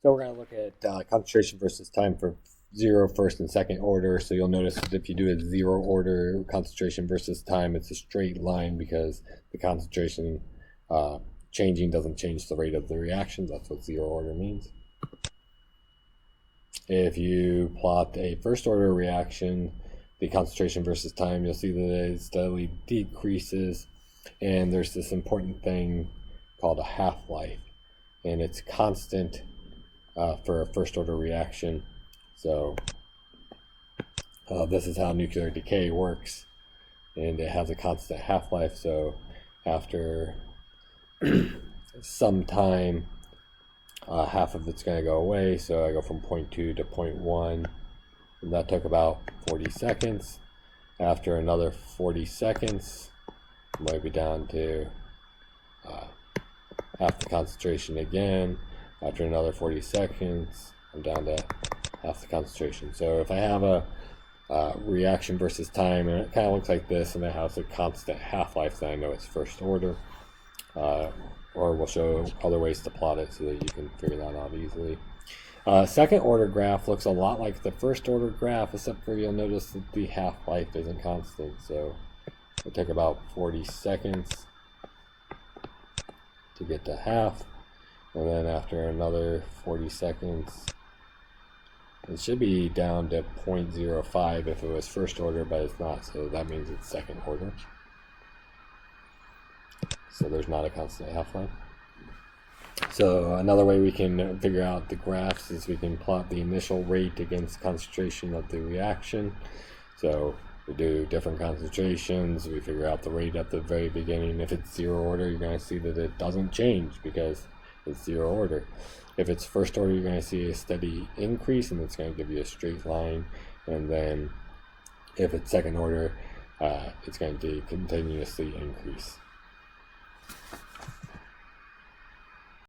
So we're going to look at concentration versus time for zero, first, and second order. So you'll notice that if you do a zero order concentration versus time, it's a straight line because the concentration changing doesn't change the rate of the reactions. That's what zero order means. If you plot a first order reaction, the concentration versus time, you'll see that it steadily decreases, and there's this important thing called a half-life, and it's constant for a first order reaction. So this is how nuclear decay works, and it has a constant half-life. So after some time, half of it's going to go away. So I go from 0.2 to 0.1, and that took about 40 seconds. After another 40 seconds, I might be down to half the concentration again. After another 40 seconds, I'm down to half the concentration. So if I have a reaction versus time, and it kind of looks like this, and it has a constant half-life, then I know it's first order. Or we'll show other ways to plot it so that you can figure that out easily. Second order graph looks a lot like the first order graph, except for you'll notice that the half-life isn't constant. So it took about 40 seconds to get to half, and then after another 40 seconds, it should be down to 0.05 if it was first order, but it's not, so that means it's second order. So there's not a constant half-life. So another way we can figure out the graphs is we can plot the initial rate against concentration of the reaction. So we do different concentrations, we figure out the rate at the very beginning. If it's zero order, you're going to see that it doesn't change because it's zero order. If it's first order, you're going to see a steady increase, and it's going to give you a straight line. And then if it's second order, it's going to continuously increase.